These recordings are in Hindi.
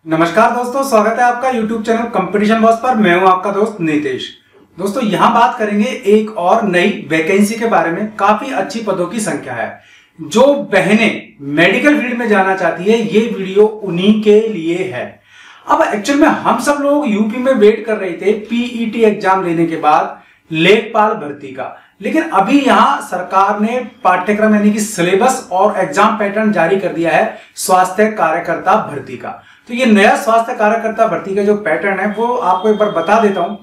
नमस्कार दोस्तों, स्वागत है आपका YouTube चैनल कंपटीशन बॉस पर। मैं हूं आपका दोस्त नीतीश। दोस्तों यहां बात करेंगे एक और नई वैकेंसी के बारे में। काफी अच्छी पदों की संख्या है। जो बहनें मेडिकल फील्ड में जाना चाहती है, ये वीडियो उन्हीं के लिए है। अब एक्चुअल में हम सब लोग यूपी में वेट कर रहे थे पीईटी एग्जाम लेने के बाद लेखपाल भर्ती का, लेकिन अभी यहां सरकार ने पाठ्यक्रम यानी कि सिलेबस और एग्जाम पैटर्न जारी कर दिया है स्वास्थ्य कार्यकर्ता भर्ती का। तो ये नया स्वास्थ्य कार्यकर्ता भर्ती का जो पैटर्न है वो आपको एक बार बता देता हूं,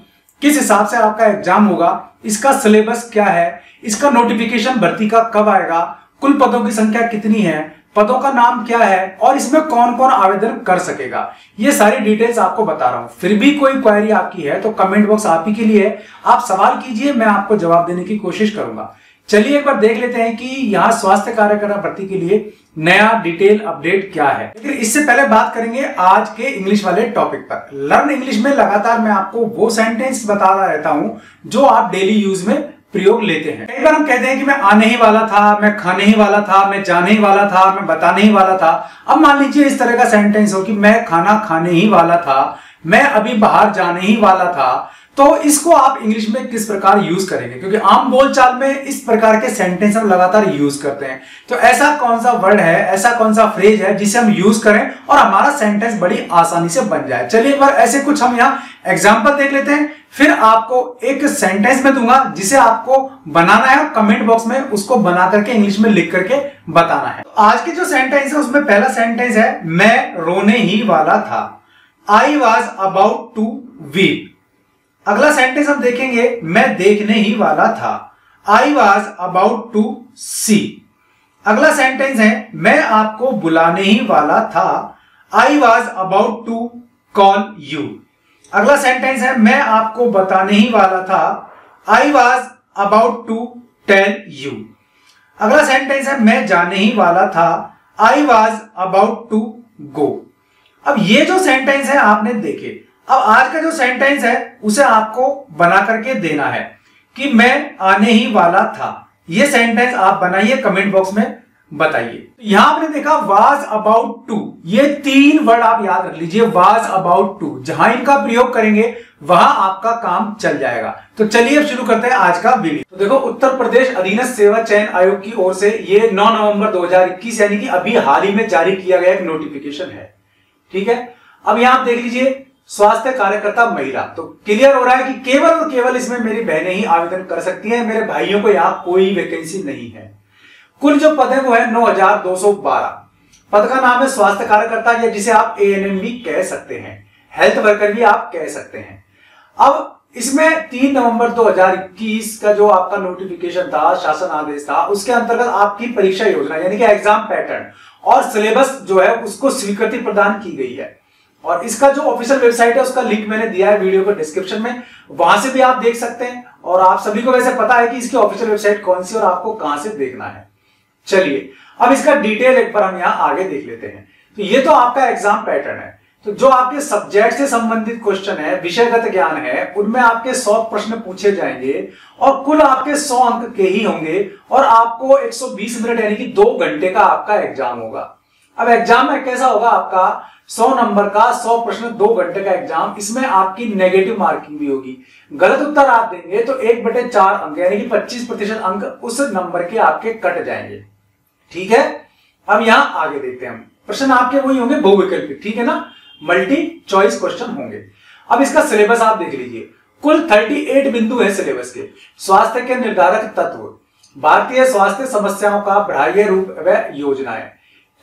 किस हिसाब से आपका एग्जाम होगा, इसका सिलेबस क्या है, इसका नोटिफिकेशन भर्ती का कब आएगा, कुल पदों की संख्या कितनी है, पदों का नाम क्या है और इसमें कौन कौन आवेदन कर सकेगा, ये सारी डिटेल्स आपको बता रहा हूं। फिर भी कोई क्वेरी आपकी है तो कमेंट बॉक्स आप ही के लिए है, आप सवाल कीजिए, मैं आपको जवाब देने की कोशिश करूंगा। चलिए एक बार देख लेते हैं कि यहाँ स्वास्थ्य कार्यकर्ता भर्ती के लिए नया डिटेल अपडेट क्या है। लेकिन इससे पहले बात करेंगे आज के इंग्लिश वाले टॉपिक पर। लर्न इंग्लिश में लगातार मैं आपको वो सेंटेंस बताता रहता हूं जो आप डेली यूज में प्रयोग लेते हैं। कई बार हम कहते हैं कि मैं आने ही वाला था, मैं खाने ही वाला था, मैं जाने ही वाला था, मैं बताने ही वाला था। अब मान लीजिए इस तरह का सेंटेंस हो कि मैं खाना खाने ही वाला था, मैं अभी बाहर जाने ही वाला था, तो इसको आप इंग्लिश में किस प्रकार यूज करेंगे, क्योंकि आम बोलचाल में इस प्रकार के सेंटेंस हम लगातार यूज करते हैं। तो ऐसा कौन सा वर्ड है, ऐसा कौन सा फ्रेज है जिसे हम यूज करें और हमारा सेंटेंस बड़ी आसानी से बन जाए। चलिए एक बार ऐसे कुछ हम यहाँ एग्जाम्पल देख लेते हैं, फिर आपको एक सेंटेंस में दूंगा जिसे आपको बनाना है और कमेंट बॉक्स में उसको बना करके इंग्लिश में लिख करके बताना है। तो आज के जो सेंटेंस है उसमें पहला सेंटेंस है मैं रोने ही वाला था, I was about to weep. अगला सेंटेंस हम देखेंगे मैं देखने ही वाला था, I was about to see. अगला सेंटेंस है मैं आपको बुलाने ही वाला था, I was about to call you. अगला सेंटेंस है मैं आपको बताने ही वाला था, I was about to tell you. अगला सेंटेंस है मैं जाने ही वाला था, I was about to go. अब ये जो सेंटेंस है आपने देखे। अब आज का जो सेंटेंस है उसे आपको बना करके देना है कि मैं आने ही वाला था। ये सेंटेंस आप बनाइए, कमेंट बॉक्स में बताइए। यहां आपने देखा वाज अबाउट टू, ये तीन वर्ड आप याद रख लीजिए, वाज अबाउट टू। जहां इनका प्रयोग करेंगे वहां आपका काम चल जाएगा। तो चलिए अब शुरू करते हैं आज का वीडियो। तो देखो, उत्तर प्रदेश अधीनस्थ सेवा चयन आयोग की ओर से ये 9 नवंबर 2021 यानी कि अभी हाल ही में जारी किया गया एक नोटिफिकेशन है। ठीक है, अब यहां आप देख लीजिए स्वास्थ्य कार्यकर्ता महिला, तो क्लियर हो रहा है कि केवल और केवल इसमें मेरी बहनें ही आवेदन कर सकती हैं, मेरे भाइयों को यहां कोई वैकेंसी नहीं है। कुल जो पद है वो है 9212। पद का नाम है स्वास्थ्य कार्यकर्ता, या जिसे आप एएनएम भी कह सकते हैं, हेल्थ वर्कर भी आप कह सकते हैं। अब इसमें 3 नवंबर 2021 का जो आपका नोटिफिकेशन था, शासन आदेश था, उसके अंतर्गत आपकी परीक्षा योजना यानी कि एग्जाम पैटर्न और सिलेबस जो है उसको स्वीकृति प्रदान की गई है। और इसका जो ऑफिशियल वेबसाइट है उसका लिंक मैंने दिया है वीडियो को डिस्क्रिप्शन में, वहां से भी आप देख सकते हैं। और आप सभी को वैसे पता है कि इसकी ऑफिशियल वेबसाइट कौन सी और आपको कहां से देखना है। चलिए अब इसका डिटेल एक बार हम यहां आगे देख लेते हैं। तो ये तो आपका एग्जाम पैटर्न है। तो जो आपके सब्जेक्ट से संबंधित क्वेश्चन है, विषयगत ज्ञान है, उनमें आपके 100 प्रश्न पूछे जाएंगे और कुल आपके 100 अंक के ही होंगे और आपको 120 मिनट यानी कि 2 घंटे का आपका एग्जाम होगा। अब एग्जाम में कैसा होगा, आपका 100 नंबर का 100 प्रश्न 2 घंटे का एग्जाम, इसमें आपकी नेगेटिव मार्किंग भी होगी। गलत उत्तर आप देंगे तो 1/4 अंक यानी कि 25% अंक उस नंबर के आपके कट जाएंगे। ठीक है, अब यहां आगे देखते हैं हम। प्रश्न आपके वही होंगे बहुविकल्पिक, ठीक है ना, मल्टी चॉइस क्वेश्चन होंगे। अब इसका सिलेबस आप देख लीजिए, कुल 38 बिंदु है सिलेबस के। स्वास्थ्य के निर्धारक तत्व, भारतीय स्वास्थ्य समस्याओं का बढ़ाइए रूप व योजनाएं,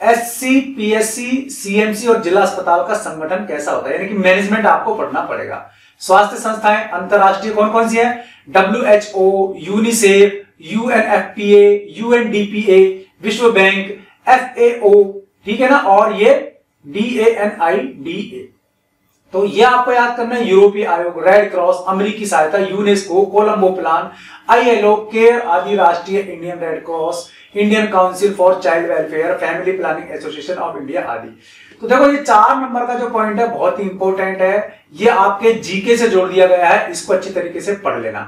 एससी, पीएससी, सीएमसी और जिला अस्पताल का संगठन कैसा होता है, यानी कि मैनेजमेंट आपको पढ़ना पड़ेगा। स्वास्थ्य संस्थाएं अंतरराष्ट्रीय कौन कौन सी है, WHO, यूनिसेफ, UNFPA, UNDPA, विश्व बैंक, FAO, ठीक है ना, और ये DANIDA। तो ये आपको याद करना है। यूरोपीय आयोग, रेड क्रॉस, अमेरिकी सहायता, UNESCO, Colombo plan, ILO, care आदि, राष्ट्रीय Indian red cross, Indian council for child welfare, family planning association of India आदि। तो देखो ये 4 नंबर का जो पॉइंट है बहुत ही इंपॉर्टेंट है, ये आपके जीके से जोड़ दिया गया है, इसको अच्छी तरीके से पढ़ लेना।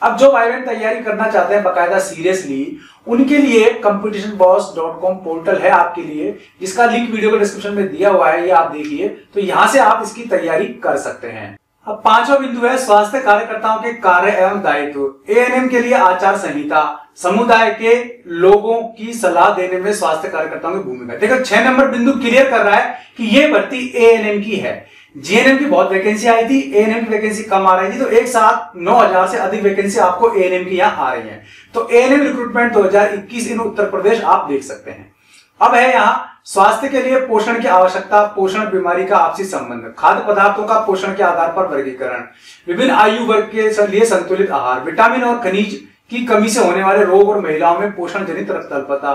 अब जो भाई बहन तैयारी करना चाहते हैं बाकायदा सीरियसली, उनके लिए competitionboss.com पोर्टल है आपके लिए, जिसका लिंक वीडियो के डिस्क्रिप्शन में दिया हुआ है, ये आप देखिए। तो यहां से आप इसकी तैयारी कर सकते हैं। अब पांचवा बिंदु है स्वास्थ्य कार्यकर्ताओं के कार्य एवं दायित्व। एएनएम के लिए आचार संहिता, समुदाय के लोगों की सलाह देने में स्वास्थ्य कार्यकर्ताओं की भूमिका। देखो 6 नंबर बिंदु क्लियर कर रहा है कि ये भर्ती एएनएम की है। जीएनएम की बहुत वैकेंसी आई थी, एएनएम की वैकेंसी कम आ रही थी, तो एक साथ 9000 से अधिक वैकेंसी आपको एएनएम की यहां आ रही है। तो एएनएम रिक्रूटमेंट 2021 इन उत्तर प्रदेश आप देख सकते हैं। अब है यहाँ स्वास्थ्य के लिए पोषण की आवश्यकता, पोषण बीमारी का आपसी संबंध, खाद्य पदार्थों का पोषण के आधार पर वर्गीकरण, विभिन्न आयु वर्ग के लिए संतुलित आहार, विटामिन और खनिज की कमी से होने वाले रोग और महिलाओं में पोषण जनित रक्तअल्पता,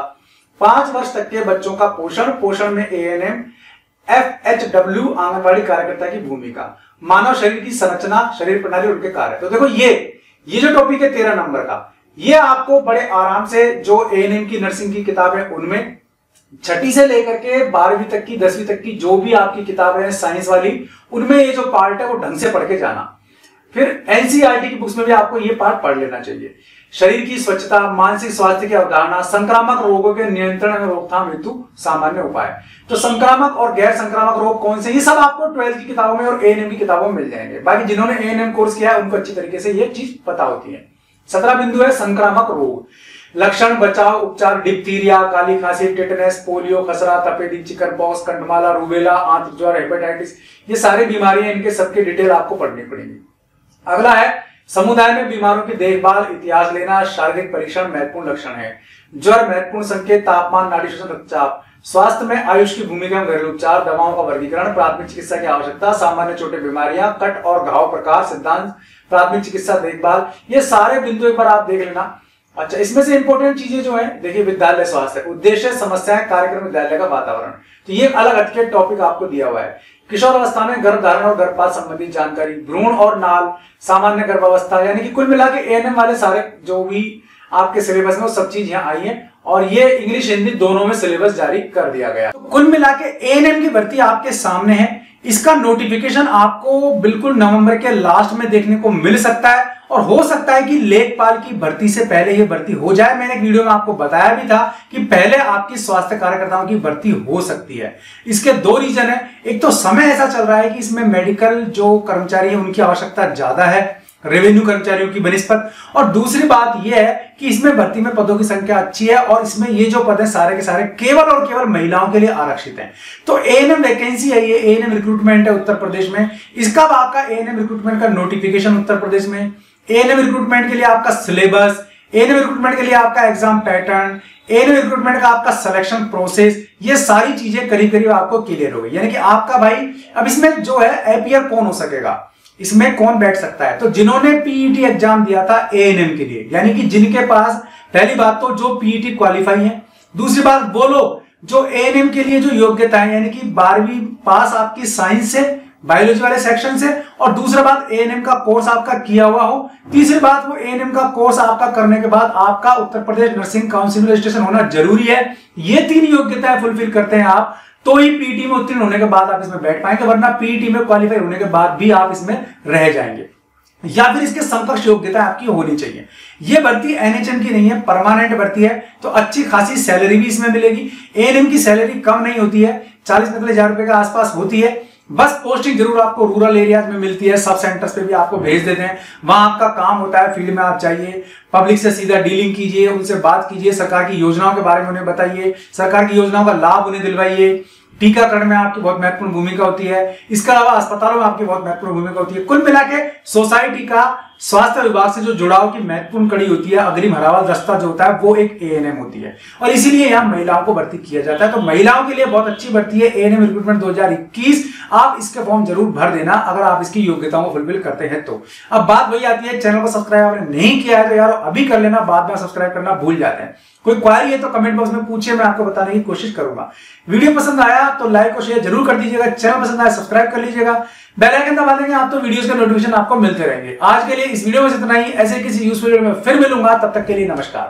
5 वर्ष तक के बच्चों का पोषण, पोषण में एएनएम FHW आंगनबाड़ी कार्यकर्ता की भूमिका, मानव शरीर की संरचना, शरीर प्रणाली और उनके कार्य। तो देखो ये जो टॉपिक है 13 नंबर का, ये आपको बड़े आराम से जो एएनएम की नर्सिंग की किताब है उनमें 6ठी से लेकर के 12वीं तक की, 10वीं तक की जो भी आपकी किताबें हैं साइंस वाली, उनमें ये जो पार्ट है वो ढंग से पढ़ के जाना। फिर एनसीईआरटी की बुक्स में भी आपको ये पार्ट पढ़ लेना चाहिए। शरीर की स्वच्छता, मानसिक स्वास्थ्य की अवधारणा, संक्रामक रोगों के नियंत्रण और रोकथाम हेतु सामान्य उपाय। तो संक्रामक और गैर संक्रामक रोग कौन से, ये सब आपको 12th की किताबों में और एएनएम की किताबों में मिल जाएंगे। बाकी जिन्होंने एएनएम कोर्स किया है उनको अच्छी तरीके से ये चीज पता होती है। 17 बिंदु है संक्रामक रोग, लक्षण, बचाव, उपचार, डिप्थीरिया, काली खांसी, टेटनस, पोलियो, खसरा, तपेदिक, चिकन पॉक्स, कंडमाला, रूबेला, आंत ज्वर, हेपेटाइटिस, ये सारी बीमारियां, इनके सबकी डिटेल आपको पढ़नी पड़ेगी। अगला है समुदाय में बीमारों की देखभाल, इतिहास लेना, शारीरिक परीक्षण महत्वपूर्ण लक्षण है, ज्वर महत्वपूर्ण संकेत, तापमान, नाड़ी शोषण, रक्तचाप, स्वास्थ्य में आयुष की भूमिका, घरेलू उपचार, दवाओं का वर्गीकरण, प्राथमिक चिकित्सा की आवश्यकता, सामान्य छोटे बीमारियां, कट और घाव प्रकार, सिद्धांत, प्राथमिक चिकित्सा देखभाल, ये सारे बिंदु एक बार आप देख लेना। अच्छा, इसमें से इंपॉर्टेंट चीजें जो है देखिए, विद्यालय स्वास्थ्य, उद्देश्य, समस्याएं, कार्यक्रम, विद्यालय का वातावरण, तो ये अलग हटके टॉपिक आपको दिया हुआ है। किशोर अवस्था में गर्भधारण और गर्भपात संबंधी जानकारी, भ्रूण और नाल, सामान्य गर्भावस्था, यानी कि कुल मिला के एएनएम वाले सारे जो भी आपके सिलेबस में वो सब चीज यहाँ आई है। और ये इंग्लिश हिंदी दोनों में सिलेबस जारी कर दिया गया। तो कुल मिला के एएनएम की भर्ती आपके सामने है। इसका नोटिफिकेशन आपको बिल्कुल नवंबर के लास्ट में देखने को मिल सकता है, और हो सकता है कि लेखपाल की भर्ती से पहले ये भर्ती हो जाए। मैंने एक वीडियो में आपको बताया भी था कि पहले आपकी स्वास्थ्य कार्यकर्ताओं की भर्ती हो सकती है। इसके 2 रीजन है। एक तो समय ऐसा चल रहा है कि इसमें मेडिकल जो कर्मचारी है उनकी आवश्यकता ज्यादा है रेवेन्यू कर्मचारियों की बनिस्पत, और दूसरी बात यह है कि इसमें भर्ती में पदों की संख्या अच्छी है, और इसमें ये जो पद है सारे के सारे केवल और केवल महिलाओं के लिए आरक्षित हैं। तो एएनएम वैकेंसी है, ये एएनएम रिक्रूटमेंट है उत्तर प्रदेश में। इसका आपका एएनएम रिक्रूटमेंट का नोटिफिकेशन उत्तर प्रदेश में, एएनएम रिक्रूटमेंट के लिए आपका सिलेबस, एएनएम रिक्रूटमेंट के लिए आपका एग्जाम पैटर्न, एएनएम रिक्रूटमेंट का आपका सिलेक्शन प्रोसेस, ये सारी चीजें करीब करीब आपको क्लियर हो गई। यानी कि आपका भाई अब इसमें जो है एपीआर कौन हो सकेगा, इसमें कौन बैठ सकता है, तो जिन्होंने पीईटी एग्जाम दिया था एएनएम के लिए, यानी कि जिनके पास पहली बात तो जो पीईटी क्वालिफाई है, दूसरी बात वो लोग जो एएनएम के लिए जो योग्यता है, यानी कि 12वीं पास आपकी साइंस से, बायोलॉजी वाले सेक्शन से, और दूसरा बात एएनएम का कोर्स आपका किया हुआ हो, तीसरी बात वो एएनएम का कोर्स आपका करने के बाद आपका उत्तर प्रदेश नर्सिंग काउंसिल में रजिस्ट्रेशन होना जरूरी है। ये 3 योग्यताएं फुलफिल करते हैं आप, तो ही पीटी में उत्तीर्ण होने के बाद आप इसमें बैठ पाएंगे, वरना पीटी में क्वालिफाई होने के बाद भी आप इसमें रह जाएंगे, या फिर इसके समकक्ष योग्यता आपकी होनी चाहिए। ये भर्ती एनएचएम की नहीं है, परमानेंट भर्ती है, तो अच्छी खासी सैलरी भी इसमें मिलेगी। एएनएम की सैलरी कम नहीं होती है, 40-45 हजार रुपए के आसपास होती है। बस पोस्टिंग जरूर आपको रूरल एरियाज में मिलती है, सब सेंटर्स पे भी आपको भेज देते हैं, वहां आपका काम होता है, फील्ड में आप जाइए, पब्लिक से सीधा डीलिंग कीजिए, उनसे बात कीजिए, सरकार की योजनाओं के बारे में उन्हें बताइए, सरकार की योजनाओं का लाभ उन्हें दिलवाइए, टीकाकरण में आपकी बहुत महत्वपूर्ण भूमिका होती है, इसके अलावा अस्पतालों में आपकी बहुत महत्वपूर्ण भूमिका होती है। कुल मिला के सोसाइटी का स्वास्थ्य विभाग से जो जुड़ाव की महत्वपूर्ण कड़ी होती है, अग्रिम हरावल रास्ता जो होता है, वो एक एएनएम होती है, और इसीलिए यहाँ महिलाओं को भर्ती किया जाता है। तो महिलाओं के लिए बहुत अच्छी भर्ती है एएनएम रिक्रूटमेंट 2021। आप इसके फॉर्म जरूर भर देना अगर आप इसकी योग्यताओं को फुलफिल करते हैं तो। अब बात वही आती है, चैनल को सब्सक्राइब आपने नहीं किया है तो यार अभी कर लेना, बाद में सब्सक्राइब करना भूल जाते हैं। कोई क्वारी है तो कमेंट बॉक्स में पूछिए, मैं आपको बताने की कोशिश करूंगा। वीडियो पसंद आया तो लाइक और शेयर जरूर कर दीजिएगा, चैनल पसंद आया सब्सक्राइब कर लीजिएगा, बेल आइकन दबा देंगे आप तो वीडियोस के नोटिफिकेशन आपको मिलते रहेंगे। आज के लिए इस वीडियो में इतना ही, ऐसे किसी यूजफुल वीडियो में फिर मिलूंगा, तब तक के लिए नमस्कार।